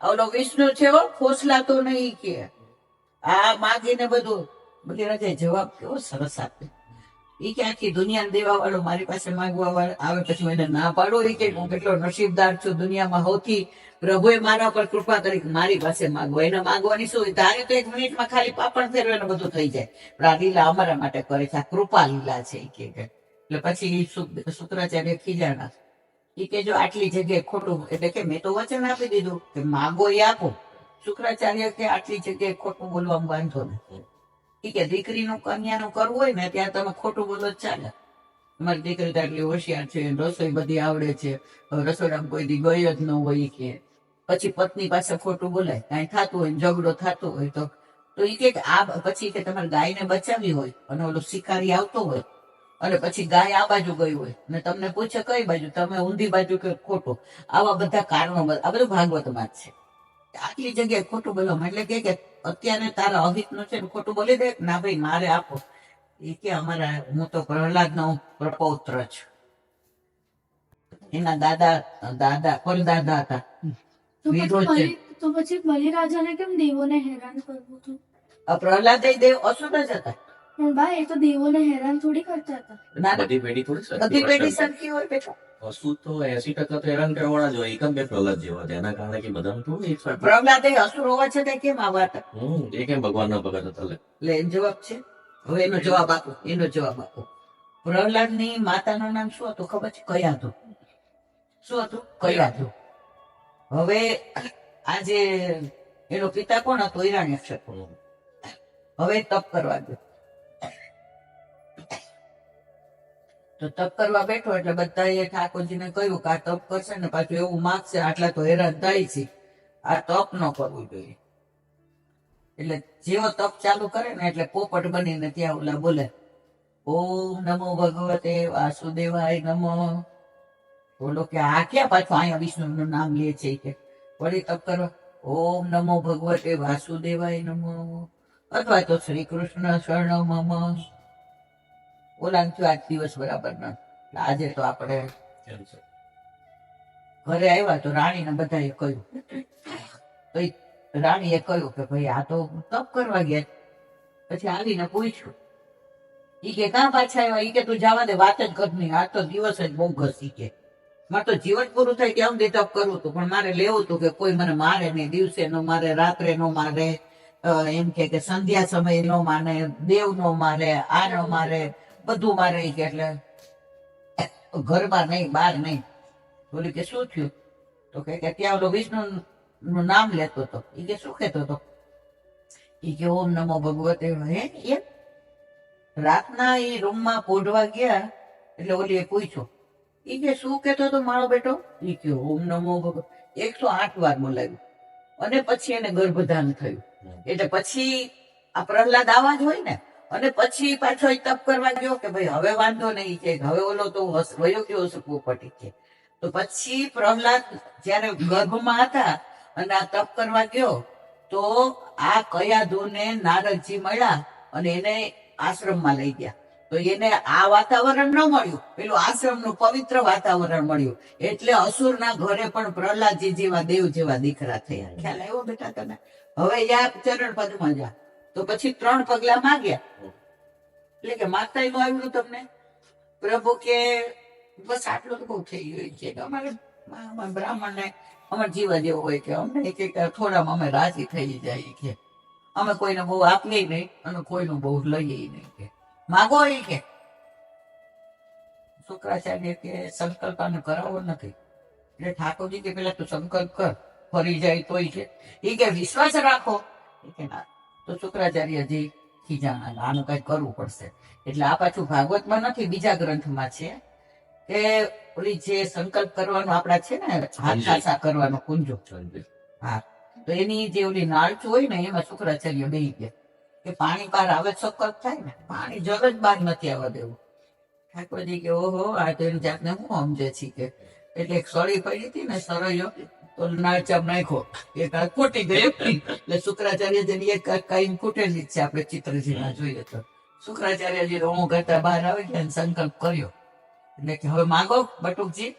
ઓલો વિષ્ણુ છે હો, ફોસલાતો નહીં કે આ માગીને બધું. બલિરાજાએ જવાબ કેવો સરસ આપ્યો. એ કે આખી દુનિયા દેવા વાળો મારી પાસે માંગવા વાળો આવે પછી એને ના પાડો. એ કે હું કેટલો નસીબદાર છું, દુનિયામાં સૌથી પ્રભુએ મારા પર કૃપા કરી મારી પાસે માંગવો. એને માંગવાની શું? તારે તો 1 મિનિટમાં ખાલી પાપણ ફેરવે ને બધું થઈ જાય. પણ આ લીલા અમારા માટે કરે છે, આ કૃપા લીલા છે. એ કે એટલે પછી શુક્રાચાર્ય ખીજાણા. એ કે જો આટલી જગ્યાએ ખોટું, એટલે કે મેં તો વચન આપી દીધું કે માંગો એ આપો. શુક્રાચાર્ય કે આટલી જગ્યાએ ખોટું બોલવામાં વાંધો નથી. કે દીકરીનું કન્યાનું કરવું હોય ને ત્યાં તમે ખોટું બોલો જ ચાલે. તમારી દીકરી તો આટલી હોશિયાર છે, રસોઈ બધી આવડે છે, રસોડામાં કોઈ દી ગઈ જ ન હોય કે પછી પત્ની પાસે ખોટું બોલાય, કાંઈ થતું હોય ઝઘડો થતો હોય તો એ કે આ પછી કે તમારે ગાયને બચાવવી હોય અને ઓલો શિકારી આવતો હોય અને પછી ગાય આ બાજુ ગઈ હોય ને તમને પૂછે કઈ બાજુ, તમે ઊંધી બાજુ કે ખોટું, આવા બધા કારણો, આ બધું ભાગવતમાં જ છે. આટલી જગ્યાએ ખોટું બોલવામાં એટલે કે અત્યારે તારા અહિતનું છે ને ખોટું બોલી દે. ના ભાઈ મારે આપો. એ કે અમારા, હું તો પ્રહલાદનો પ્રપૌત્ર છું. એના દાદા પરદાદા હતા. તો પછી બલિરાજાને કેમ દેવોને હેરાન કરવું હતું? આ પ્રહલાદ દેવ અસુર જ હતા. પણ બા એ તો દેવોને હેરાન થોડી કરતા હતા. ના, બધી પેઢી થોડી બધી પેઢી સરખી હોય બેટા. અસુર તો 80% તો હેરાન કરવાના જ હોય. એકમ બે પ્રહલાદ જેવા છે, એના કારણે કે બધાનું થોડું એક સાથે. પ્રહલાદ અસુર હોવા છતાં કેમ આવા હતા? એ કેમ ભગવાન ના ભગત હતા? એટલે એનો જવાબ છે. હવે એનો જવાબ આપો. પ્રહલાદ ની માતાનું નામ શું હતું ખબર છે? કયાધુ. શું હતું? કયાધુ. હવે આજે એનો પિતા કોણ હતો? હિરણ્યકશ્યપ. હવે તપ કરવા ગયો. તો તપ કરવા બેઠો એટલે બધાએ ઠાકોરજીને કહ્યું કે આ તપ કરશે ને પાછું એવું માગશે, આટલા તો હેરાન થાય છે, આ તપ ન કરવું જોઈએ. એટલે જેવો તપ ચાલુ કરે ને એટલે પોપટ બનીને ત્યાં ઓલા બોલે, ઓમ નમો ભગવતે વાસુદેવાય નમો. બોલો કે આ ક્યાં પાછું અહીંયા વિષ્ણુ નું નામ લે છે કે વળી તપ કરો, ઓમ નમો ભગવતે વાસુદેવાય નમો, અથવા તો શ્રી કૃષ્ણ શરણમ મમ. ઓલા થયું 8 દિવસ બરાબર ન. આજે તો આપણે ઘરે આવ્યા તો રાણીને બધાએ કહ્યું. તો રાણીએ કહ્યું કે ભાઈ આ તો તપ કરવા ગયા. પછી આવીને પૂછ્યું. ઈ કે કાં પાછા આવ્યા? ઈ કે તું જવા દે, વાત જ કરની, આ તો દિવસ જ બહુ ઘસી કે મારે તો જીવન પૂરું થાય ત્યાં સુધી તપ કરવું હતું, પણ મારે લેવું હતું કે કોઈ મને મારે નહીં, દિવસે ન મારે, રાત્રે ન મારે, એમ કે સંધ્યા સમય ન માને, દેવ નો મારે, આ ન મારે, બધું મારે. કે એટલે ઘરમાં નહીં, બહાર નહીં. બોલી કે શું થયું? તો કે ત્યાં ઓલો વિષ્ણુ નું નામ લેતો હતો. એ કે શું કહેતો હતો? એ કે ઓમ નમો ભગવતે. હે એમ રાતના એ રૂમમાં પોઢવા ગયા એટલે ઓલી એ પૂછ્યું. એ કે શું કહેતો હતો મારો બેટો? એ કે ઓમ નમો ભગવતે 108 વાર બોલાવ્યું અને પછી એને ગર્ભધાન થયું. એટલે પછી આ પ્રહલાદ આવા જ હોય ને. અને પછી પાછો એ તપ કરવા ગયો કે ભાઈ હવે વાંધો નહીં, કે હવે ઓલો તો વયો ગયો હશે પોપટી કે. તો પછી પ્રહલાદ જયારે ગર્ભમાં હતા અને આ તપ કરવા ગયો તો આ કયાધુને નારદજી મળ્યા અને એને આશ્રમમાં લઈ ગયા. તો એને આ વાતાવરણ ન મળ્યું, પેલું આશ્રમનું પવિત્ર વાતાવરણ મળ્યું. એટલે અસુરના ઘરે પણ પ્રહલાદજી જેવા દેવ જેવા દીકરા થયા. ખ્યાલ આવ્યો બેટા તને? હવે યા ચરણ પદમાં જા. તો પછી 3 પગલા માંગ્યા. એટલે કે માગતા નું આવ્યું તમને? પ્રભુ કે બસ આટલું તો બહુ થઈ ગયું છે. અમારે બ્રાહ્મણ ને અમારે જીવા જેવો હોય કે અમને કે થોડામાં અમે રાજી થઈ જાય કે અમે કોઈને બહુ આપીએ નહીં અને કોઈનું બહુ લઈએ નહીં કે માગો. એ કે શુક્રાચાર્ય કે સંકલ્પ આને કરાવો નથી. એટલે ઠાકોરજી કે પેલા તું સંકલ્પ કર, ફરી જાય તોય છે. એ કે વિશ્વાસ રાખો. એ કે ના. તો શુક્રાચાર્યજી ખીજાણા, આનું કઈ કરવું પડશે. એટલે આ પાછું ભાગવતમાં નથી, બીજા ગ્રંથમાં છે કે ઓલી જે સંકલ્પ કરવાનો આપડા છે ને હાથાસા કરવાનો કુંજો. હા, તો એની જે ઓલી નાળચું હોય ને એમાં શુક્રાચાર્ય બેહી ગયા કે પાણી બહાર આવે સંકલ્પ થાય ને, પાણી જગ જ બહાર નથી આવવા દેવું. ઠાકોરજી કે ઓહો આ તો એની જાતને હું સમજે છે કે. એટલે એક સળી પડી હતી ને સરળ્યો તો નાળચામ નાખ્યો, એક ખોટી ગઈ. એટલે શુક્રાચાર્યજી એક કઈ ખૂટેલી જ છે. આપણે ચિત્રજીમાં જોઈએ તો શુક્રાચાર્યજી રોમો કરતા બહાર આવી ગયા, સંકલ્પ કર્યો. એટલે કે હવે માગો બટુકજી.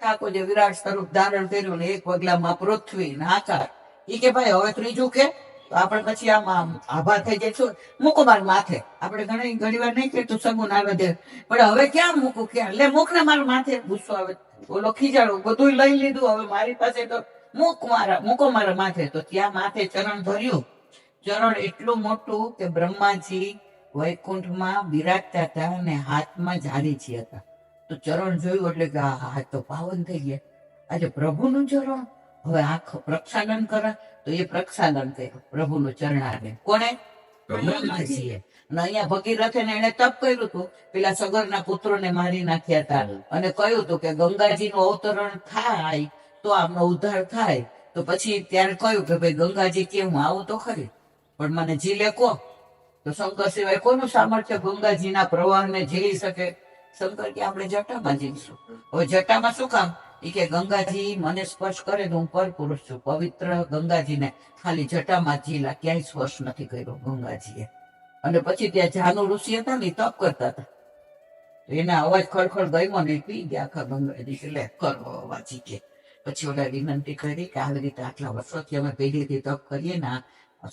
ઠાકોરજી વિરાટ સ્વરૂપ ધારણ કર્યું ને એક પગલામાં પૃથ્વી ને આકાશ. એ કે ભાઈ હવે ત્રીજું કે તો આપણે પછી આમ આભાર થઈ જાય. મૂકો માર માથે. આપણે ઘણી વાર નહીં કે તું સગુન આવે દે, પણ હવે ક્યાં મૂકું? ક્યાં લે મૂક ને મારું માથે. ગુસ્સો આવે, ઓલો ખીજાડો, બધું લઈ લીધું, હવે મારી પાસે તો મૂકો મારા માથે. તો ત્યાં માથે ચરણ ધર્યું. ચરણ એટલું મોટું કે બ્રહ્માજી વૈકુંઠમાં બિરાજતા હતા અને હાથમાં ઝાડીજી હતા. તો ચરણ જોયું એટલે કે આ હાથ તો પાવન થઈ ગયા. આજે પ્રભુનું ચરણ. હવે આંખ પ્રક્ષાલન કરે તો એ પ્રક્ષાલન કર્યું પ્રભુનું ચરણાને. કોને? બ્રહ્માજીએ. અને અહીંયા ભગીરથે ને એને તપ કર્યું હતું. પેલા સગરના પુત્રોને મારી નાખ્યા હતા અને કહ્યું હતું કે ગંગાજીનું અવતરણ થાય તો આમનો ઉદ્ધાર થાય. તો પછી ત્યારે કહ્યું કે ભાઈ ગંગાજી કે હું આવું તો ખરી, પણ મને ઝીલે કો. તો શંકર સિવાય કોનું સામર્થ્ય ગંગાજીના પ્રવાહને ઝીલી શકે? શંકર કે આપણે જટામાં ઝીલશું. હવે જટામાં શું કામ? એ કે ગંગાજી મને સ્પર્શ કરે તો હું પરપુરુષ છું. પવિત્ર ગંગાજીને ખાલી જટામાં ઝીલા, ક્યાંય સ્પર્શ નથી કર્યો ગંગાજીએ. અને પછી ત્યાં જાનુ ઋષિ હતા ને તપ કરતા હતા. એના અવાજ ખડખડ ગયો ને પી ગયા આખા ગંગાજી. એટલે કરો અવાજી કે પછી ઓલા વિનંતી કરી કે આવી રીતે આટલા વર્ષોથી અમે પેઢીથી તપ કરીએ ને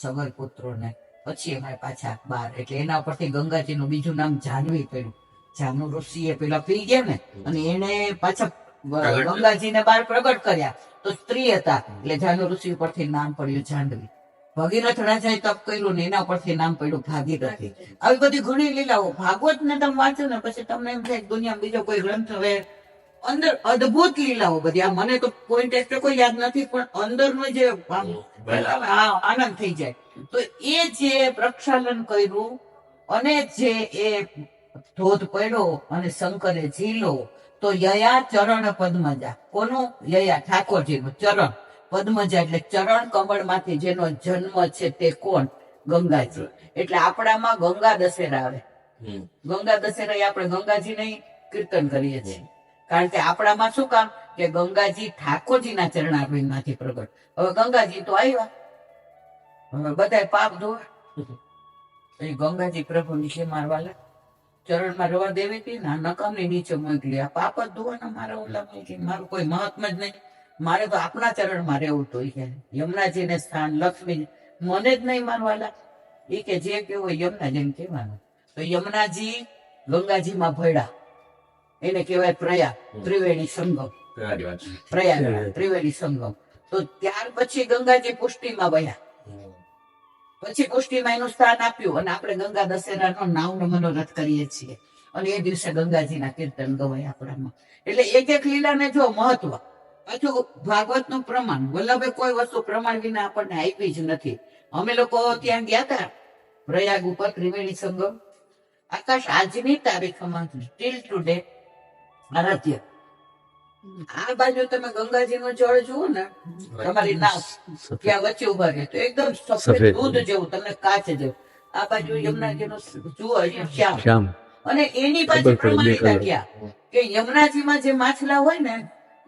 સગર પુત્રોને, પછી અમારે પાછા બહાર. એટલે એના પરથી ગંગાજીનું બીજું નામ જાનવી પડ્યું. જાનુ ઋષિએ પેલા પી ગયા ને અને એને પાછા ગંગાજીને બહાર પ્રગટ કર્યા તો સ્ત્રી હતા એટલે જાનુ ઋષિ પરથી નામ પડ્યું જાનવી. ભગીરથ રાજાએ તપ કર્યું ને એના પરથી નામ પડ્યું ભાગીરથી. આવી બધી ઘણી લીલાઓ ભાગવત ને તમે વાંચો ને પછી તમને એમ થાય દુનિયા બીજો કોઈ ગ્રંથ હવે અંદર અદભુત લીલાઓ બધી. આ મને તો પોઈન્ટ એટલે કોઈ યાદ નથી, પણ અંદરનો જે આનંદ થઈ જાય. તો એ જે પ્રક્ષાલન કર્યું અને જે એ ધોધ પડ્યો અને શંકરે ઝીલો તો યયા ચરણ પદ્મજા. કોનું? યયા ઠાકોરજીનું ચરણ પદ્મજા. એટલે ચરણ કમળ માંથી જેનો જન્મ છે તે કોણ? ગંગાજી. એટલે આપણામાં ગંગા દશેરા આવે. ગંગા દશેરા આપણે ગંગાજીને કીર્તન કરીએ છીએ. કારણ કે આપણામાં શું કામ? કે ગંગાજી ઠાકોરજીના ચરણારવિંદ માંથી પ્રગટ. હવે ગંગાજી તો આવ્યા, હવે બધા પાપ ધોવા. ગંગાજી પ્રભુ નીચે મારવાલા ચરણમાં રવા દેવી હતી ને નકામની નીચે મોકલી. આ પાપ જ ધોવાના મારા ઓલા મોકલી. મારું કોઈ મહાત્મ જ નહીં. મારે તો આપણા ચરણમાં રહેવું તો યમુનાજીને સ્થાન લક્ષ્મી મને જ નહીં મારવાલા. એ કે જે કેવું યમુનાજીને કહેવાનું. તો યમુનાજી ગંગાજીમાં ભળ્યા. એને કહેવાય પ્રયાગ, ત્રિવેણી સંગમ. પ્રયાગ ત્રિવેણી સંગમ. તો ત્યાર પછી ગંગાજી પુષ્ટિમાં વયા. પછી પુષ્ટિમાં એનું સ્થાન આપ્યું અને આપણે ગંગા દશેરાનો નામનો મનોરથ કરીએ છીએ અને એ દિવસે ગંગાજીના કીર્તન ગવાય આપણામાં. એટલે એક એક લીલાને જો મહત્વ પાછું ભાગવતનું પ્રમાણ, વલ્લભે કોઈ વસ્તુ પ્રમાણ વિના આપણને આપી જ નથી. અમે લોકો ત્યાં ગયા હતા પ્રયાગ ઉપર ત્રિવેણી સંગમ. આકાશ આજની તારીખમાં સ્ટીલ ટુડે આરાધ્ય. આ બાજુ તમે ગંગાજીનું જળ જુઓ ને, તમારી નાવ ત્યાં વચ્ચે ઉભા રહે તો એકદમ સફેદ દૂધ જેવું, તમને કાચ જેવું. આ બાજુ યમુનાજીનું જુઓ શ્યામ. શ્યામ અને એની પાછી પ્રમાણિકતા ક્યાં કે યમુનાજીમાં જે માછલા હોય ને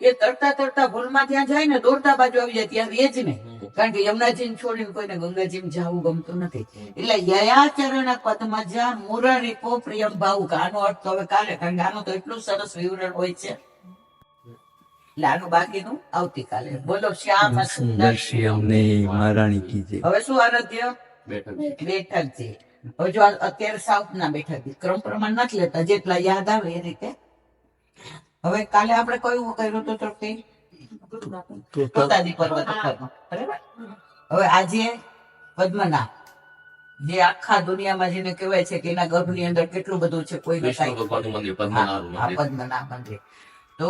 એ તરતા તરતા ભૂલમાં ત્યાં જાય ને દોડતા બાજુ આવી જાય, ત્યાં રહે જ નહીં. કારણ કે યમુનાજી છોડીને કોઈને ગંગાજી જવું ગમતું નથી. એટલે યયાચરણ પદ્મજા મુરરીપો પ્રિયમ ભાવુક. આનો અર્થ તો હવે કાલે, કારણ કે આનું તો એટલું સરસ વિવરણ હોય છે. એટલે આનું બાકીનું આવતીકાલે. બોલો શ્યામ સુંદર શ્યામ ને મહારાણી કી જય. હવે શું આરાધ્ય? બેઠક બેઠકજી. હવે જો અત્યારે સાઉથ ના બેઠક ક્રમ પ્રમાણ નથી લેતા, જેટલા યાદ આવે એ રીતે. હવે કાલે આપણે કયું કર્યું હતું તૃપ્તિ? તોતાજી પર્વત અખતમાં. બરાબર. હવે આજે પદ્મનાભ, જે આખા દુનિયામાં જેને કહેવાય છે કે એના ગર્ભની અંદર કેટલું બધું છે, કોઈ વિષ્ણુ ભગવાનનું મંદિર, પદ્મનાભનું મંદિર. પદ્મનાભ મંદિર. તો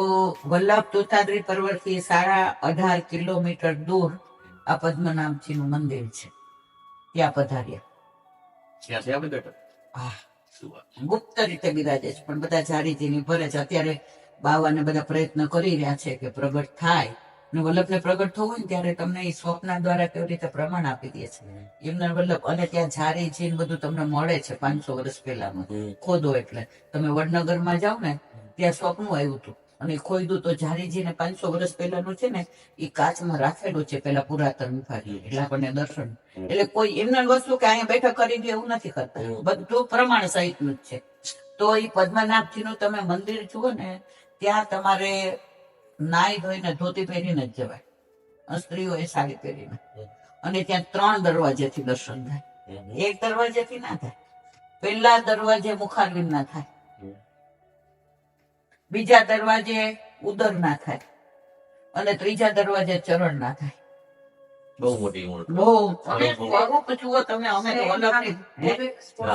વલ્લભ તોતાદ્રી પર્વત થી 18.5 કિલોમીટર દૂર આ પદ્મનાભજી નું મંદિર છે. ત્યાં પધાર્યા. ત્યાંથી આપણે બેઠક. આહ, શું વાત. ગુપ્ત રીતે બિરાજે છે, પણ બધા જારીજીની ભરે છે. અત્યારે બાવાને બધા પ્રયત્ન કરી રહ્યા છે કે પ્રગટ થાય. અને વલ્લભને પ્રગટ થવું હોય ને ત્યારે તમને એ સ્વપ્ન દ્વારા કેવી રીતે પ્રમાણ આપી દે છે એમના વલ્લભ. અને ત્યાં જારીજી બધું તમને મળે છે 500 વર્ષ પહેલાનું. ખોદો એટલે તમે વડનગરમાં જાઓ ને ત્યાં સ્વપ્ન આવ્યું હતું અને ખોઈદું તો જારીજીને 500 વર્ષ પહેલાનું છે ને એ કાચમાં રાખેલું છે, પેલા પુરાતન વિભાગ. એટલે આપણને દર્શન, એટલે કોઈ એમના વસ્તુ કે અહીંયા બેઠક કરી દે એવું નથી કરતા, બધું પ્રમાણ સહિતનું જ છે. તો એ પદ્મનાભજી નું તમે મંદિર જુઓ ને, ત્યાં તમારે નાઈ ધોઈને ધોતી પહેરીને જ જવાય, સ્ત્રીઓએ સાડી પહેરીને. અને ત્યાં 3 દરવાજેથી દર્શન થાય. એક દરવાજેથી ના થાય. પહેલા દરવાજે મુખારવિંદ ના થાય, બીજા દરવાજે ઉદર ના થાય, અને ત્રીજા દરવાજે ચરણ ના થાય. બહુ મોટી મૂર્તિ. બહુ અને સ્વરૂપ જુઓ તમે. અમે તો વલ્લભની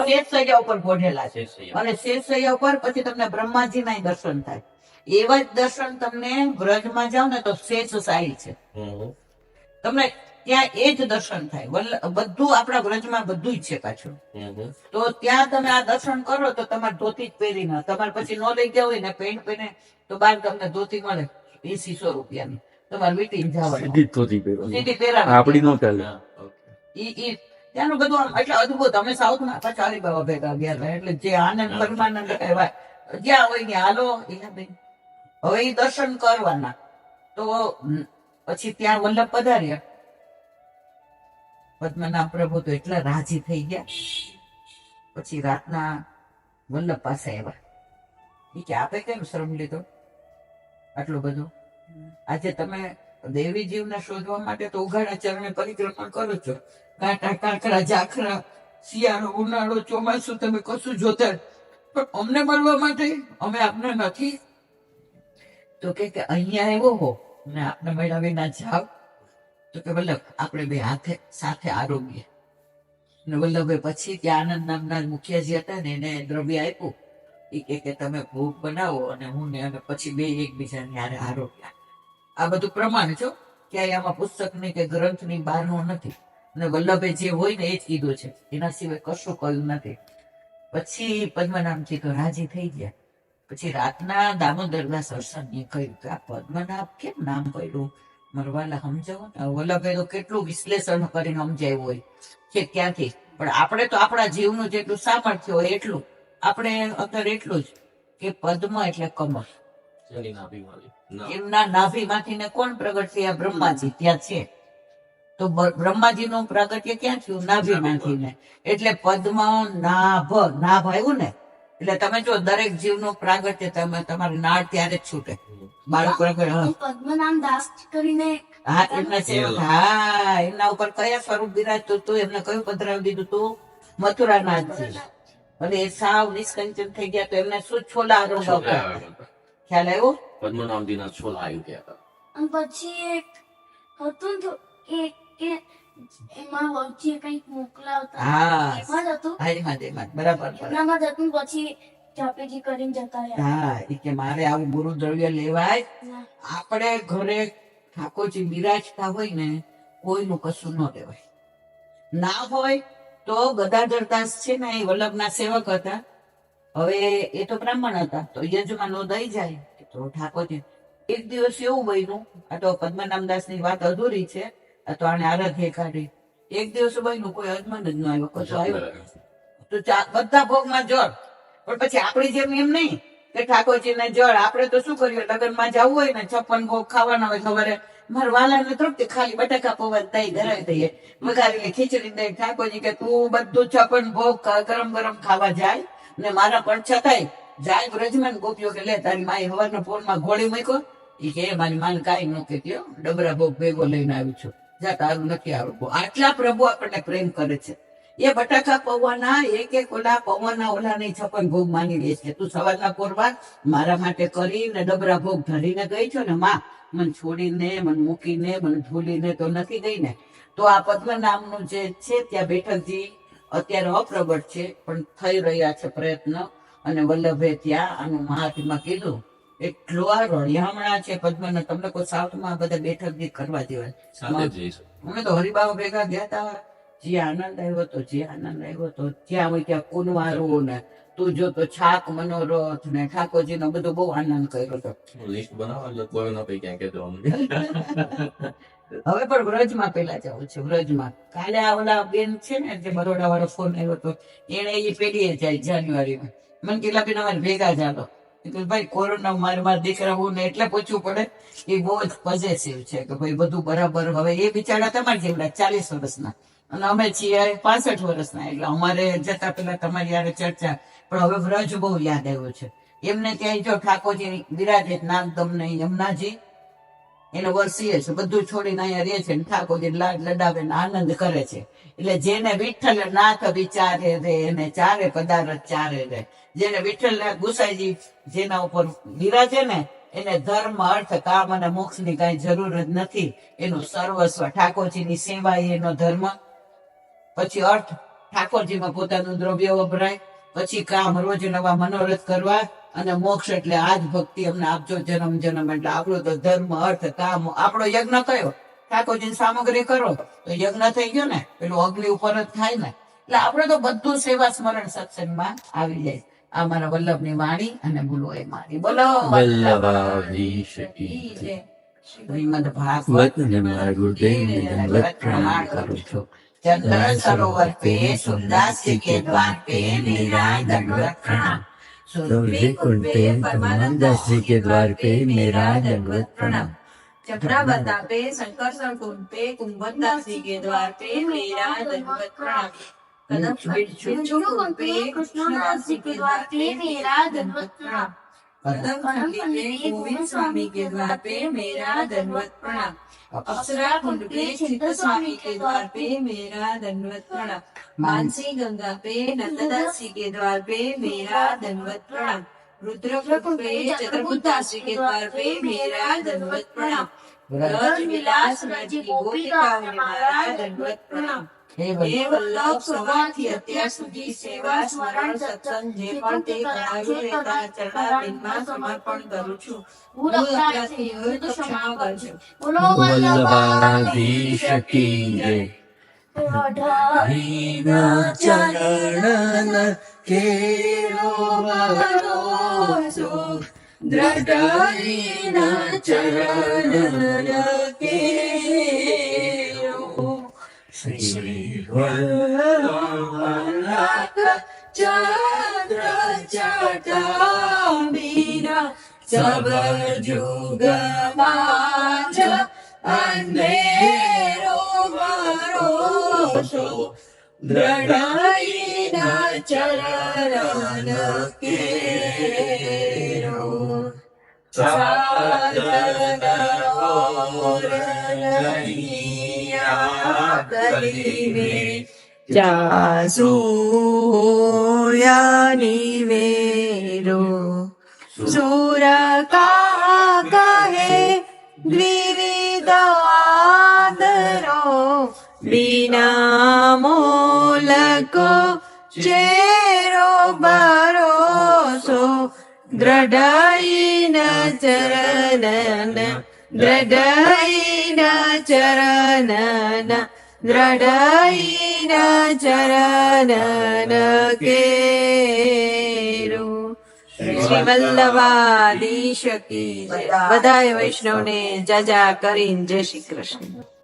શેષસૈયા ઉપર ગોઠેલા છે, અને શેષસૈયા ઉપર પછી તમને બ્રહ્માજીના દર્શન થાય. એવા જ દર્શન તમને વ્રજમાં જાઓ ને તો શેષશાહી છે, તમને ત્યાં એ જ દર્શન થાય. બધું આપણા વ્રજમાં બધું જ છે પાછું. તો ત્યાં તમે આ દર્શન કરો તો તમારે ધોતી જ પહેરીને, તમારે પછી ન લઈ ગયા હોય ને પેન્ટ પહેરે તો બહાર તમને ધોતી મળે 80-100 રૂપિયાની. તમારે વીટીને જવાનું, સીધી ધોતી પહેરો. સીધી પહેરા. આપડી નો ચાલે. ઈ ત્યાંનું બધું આમ એટલે અદભુત. અમે સાઉથમાં પાછા હરિબાબા ભેગા ગયા હતા, એટલે જે આનંદ પરમાનંદ કહેવાય જ્યાં હોય ત્યાં હાલો. હવે એ દર્શન કરવાના. તો પછી ત્યાં વલ્લભ પધાર્યા. પદ્મનાભ પ્રભુ તો એટલા રાજી થઈ ગયા. પછી રાતના વલ્લભ પાસે આવ્યા. એ કે આપે કેમ શ્રમ લીધો આટલું બધું? આજે તમે દેવી જીવને શોધવા માટે તો ઉઘાડા ચરણે પરિક્રમા કરો છો. કાંટા કાંકરા ઝાખરા, શિયાળો ઉનાળો ચોમાસું તમે કશું જોતા, પણ અમને મળવા માટે અમે આપને નથી. તો કે અહીંયા આવ્યો હો ને આપને મળ્યા વિના જાવ તો કે વલ્લભ આપણે બે હાથે સાથે આરોગ્ય. ને વલ્લભે પછી ત્યાં આનંદ નામના મુખિયાજી હતા ને એને દ્રવ્ય આપ્યું. એ કે તમે ભોગ બનાવો અને હું ને અને પછી બે એકબીજાની હારે આરોગ્ય. આ બધું પ્રમાણ છો, ક્યાંય આમાં પુસ્તકની કે ગ્રંથની બહારનું નથી. અને વલ્લભે જે હોય ને એ જ કીધું છે, એના સિવાય કશું કહ્યું નથી. પછી પદ્મનાભજી તો રાજી થઈ ગયા. પછી રાતના દામોદરદાસ અરસનીએ કહ્યું કે આ પદ્મનાભ કેમ નામ પડ્યું, મરવાલા સમજાવો ને. વલ્લભે તો કેટલું વિશ્લેષણ કરીને સમજાવ્યું હોય કે ક્યાંથી. પણ આપણે તો આપણા જીવનું જેટલું સામર્થ્ય હોય એટલું આપણે અંદર એટલું જ કે પદ્મ એટલે કમળ. એમના નાભીમાંથી ને કોણ પ્રગટ થયા? બ્રહ્માજી ત્યાં છે. તો બ્રહ્માજી નું પ્રાગટ્ય ક્યાં થયું? નાભીમાંથી ને. એટલે પદ્મ નાભ, નાભ આવ્યું ને એટલે તમે જો દરેક જીવનું પ્રાગટ્ય તમે તમારી નાળ ત્યારે જ છૂટે. બાળક પદ્મનાભ દાસ કરીને હા એમના છે. હા એમના ઉપર કયા સ્વરૂપ બિરાજતું હતું? એમને કયું પધરાવી દીધું હતું? મથુરાનાથજી. અને એ સાવ નિષ્કંચન થઈ ગયા તો એમને શું છોલા આરોગ્ય ખ્યાલ આવ્યો? પદ્મનાભજીના છોલા આવી ગયા હતા. અને પછી એક હતું તો કે એમાં વચ્ચે કંઈક મોકલાવતા. હા એમાં જ હતું. હા એમાં જ બરાબર. એનામાં જ હતું. પછી જાપેજી કરીને જતા રહ્યા. હા એ કે મારે આવું ગુરુ દ્રવ્ય લેવાય. ના. આપણે ઘરે ઠાકોરજી બિરાજતા હોય ને કોઈનું કશું ન લેવાય. ના હોય તો ગદાધરદાસ છે ને એ વલ્લભના સેવક હતા. હવે એ તો બ્રાહ્મણ હતા તો યજમાનો દઈ જાય તો ઠાકોરજી. એક દિવસ એવું બન્યું, આ તો પદ્મનામદાસની વાત અધૂરી છે, આ તો આને આરાધ્ય કાઢી. એક દિવસ બન્યું કોઈ યજમાન જ ન આવ્યો, કશું આવ્યો તો બધા ભોગમાં જળ. પણ પછી આપણી જેમ એમ નહીં કે ઠાકોરજીને જળ. આપણે તો શું કર્યું, લગ્નમાં જવું હોય ને 56 ભોગ ખાવાના હોય, ખબર મારા વાલાને તૃપ્તિ ખાલી બટાકા પૌવા દહીં ધરાવી દઈએ, વઘારેલી ખીચડી દઈ. ઠાકોરજી કે તું બધું 56 ભોગ ગરમ ગરમ ખાવા જાય ને મારા પણ છતાંય જાય. બ્રજમાન ગોપીઓ કે લે તારી માઈ હવારના પોરમાં ઘોડી મૂક્યો. એ કે મારી માન કાંઈ ન કેટલો ડબરા ભોગ ભેગો લઈને આવી છું, જા તારું નથી આવડતું. આટલા પ્રભુ આપણને પ્રેમ કરે છે. એ બટાકા પૌવાના એક ઓલા પૌવાના ઓલા નહીં 56 ભોગ માની લે છે. તું સવારના પોરમાં મારા માટે કરીને ડબરા ભોગ ધરીને ગઈ છો ને માં, મને છોડીને મને મૂકીને મને ભૂલીને તો નથી ગઈ ને. તો આ પદ્મનામનું જે છે ત્યાં બેઠકજી અત્યારે અપ્રગટ છે પણ થઈ રહ્યા છે પ્રયત્ન. અને વલ્લભે ત્યાં આનું મહાત્મા કીધું. એટલો આ રળિયામણા છે પદ્મના. તમને કોઈ સાઉથમાં બધા બેઠકજી કરવા જેવા. સાથે જ જઈશું. અમે તો હરિબાબા ભેગા ગયા હતા. જે આનંદ આવ્યો તો જ્યાં હોય ત્યાં કુનવારો ને તું જો તો છાક મનોરથ ને ઠાકોરજી નો બધો બહુ આનંદ કર્યો હતો. લિસ્ટ બનાવો એટલે કોઈ ન કઈ ક્યાં કહેતો અમને. હવે પણ વ્રજમાં પેલા જવું છે. વ્રજમાં કાલે આ ઓલા બેન છે ને જે બરોડા વાળો ફોન આવ્યો હતો, એને એ પેઢીએ જાય જાન્યુઆરીમાં. મને કેટલા બેન અમારે ભેગા ચાલો. ભાઈ કોરોના મારા દીકરા હું ને એટલે પૂછવું પડે. એ બહુ જ પોઝિટિવ છે કે ભાઈ બધું બરાબર. હવે એ બિચારા તમારે જેવડા 40 વર્ષના અને અમે છીએ 65 વર્ષના, એટલે અમારે જતા પેલા તમારી યારે ચર્ચા. પણ હવે વ્રજ બહુ યાદ આવ્યો છે એમને. ત્યાં જો ઠાકોરજી બિરાજે નાગદમ ને યમુનાજી એને વર્ષીએ છે, બધું છોડીને અહીંયા રહે છે ને ઠાકોરજી લાડ લડાવે ને આનંદ કરે છે. એટલે જેને વિઠ્ઠલ નાથ વિચારે રે એને ચારે પદાર્થ ચારે રે. જેને વિઠ્ઠલ ગુસાઈજી જેના ઉપર બિરાજે ને એને ધર્મ અર્થ કામ અને મોક્ષ ની કઈ જરૂર જ નથી. એનું સર્વસ્વ ઠાકોરજીની સેવા એનો ધર્મ. પછી અર્થ ઠાકોરજીમાં પોતાનું દ્રવ્ય વપરાય. પછી કામ રોજ નવા મનોરથ કરવા. અને મોક્ષ એટલે આજ ભક્તિ અમને આપજો જન્મ જન્મ. એટલે આપણો તો ધર્મ અર્થ કામ. આપણો યજ્ઞ કયો? ઠાકોરજીની સામગ્રી કરો તો યજ્ઞ થઈ ગયો ને. પેલું અગ્નિ ઉપર જ થાય ને. એટલે આપણે તો બધું સેવા સ્મરણ સત્સંગમાં આવી જાય. આ મારા વલ્લભની વાણી અને બોલો એ મારી. બોલો વલ્લભાધીશ કી જય. શ્રીમદ ભાગવત દંડવત પ્રણામ કરું છું. ચંદ્ર સરોવર पे सुरदास जी के द्वार पे मेरा दंडवत प्रणाम. सूर्य कुंड पे परमानंदास जी के द्वार पे मेरा दंडवत प्रणाम. चक्रावता पे शंकरसर कुंड पे कुंभदास जी के द्वार पे मेरा दंडवत प्रणाम. बिच्छू कुंड पे कृष्णदास जी के द्वार पे मेरा दंडवत प्रणाम. कदमखंडी पे गोविंद स्वामी के द्वार पे मेरा दंडवत प्रणाम. अप्सरा कुंड पे चित्त स्वामी के द्वार पे मेरा दंडवत प्रणाम. मानसी गंगा पे नंददास जी के द्वार पे मेरा दंडवत प्रणाम. रुद्रकुंड पे चतुर्बुद्धदास जी के द्वार पे मेरा दंडवत प्रणाम. ब्रज विलास राजी गोपिका मेरा दंडवत प्रणाम. हे वल्लभ સવારથી અત્યાર સુધી સેવા સ્મરણ સત્સંગ જે પણ તે કરાવ્યું તે તારા ચરણારવિંદમાં સમર્પણ કરું છું. હું અત્યારથી હોય તો ક્ષમા કરજો. બોલો વલ્લભાધીશ કી જય. વલ્લભાધીના ચરણ કેરો ભરોસો, દ્રઢાઈના ચરણ કેરો. શ્રી વલ્લભનાથ ચંદ્ર જટામીરા સબ જુગમાં જ અંધેરો ભરોસો, દ્રઢાઈના ચરણ કેરો. જાસુયાની વેરો સુર કા કહે દ્વિવિધ આદરો, બિના મોલકો ચેરો ભરોસો, સો દ્રઢાઈના ચરણન દ્રઢાઈના ચરણન દ્રઢાઈના ચરણન કેરું શ્રી વલ્લભાધીશ કી જય. બધાય વૈષ્ણવને જાજા કરીને જય શ્રી કૃષ્ણ.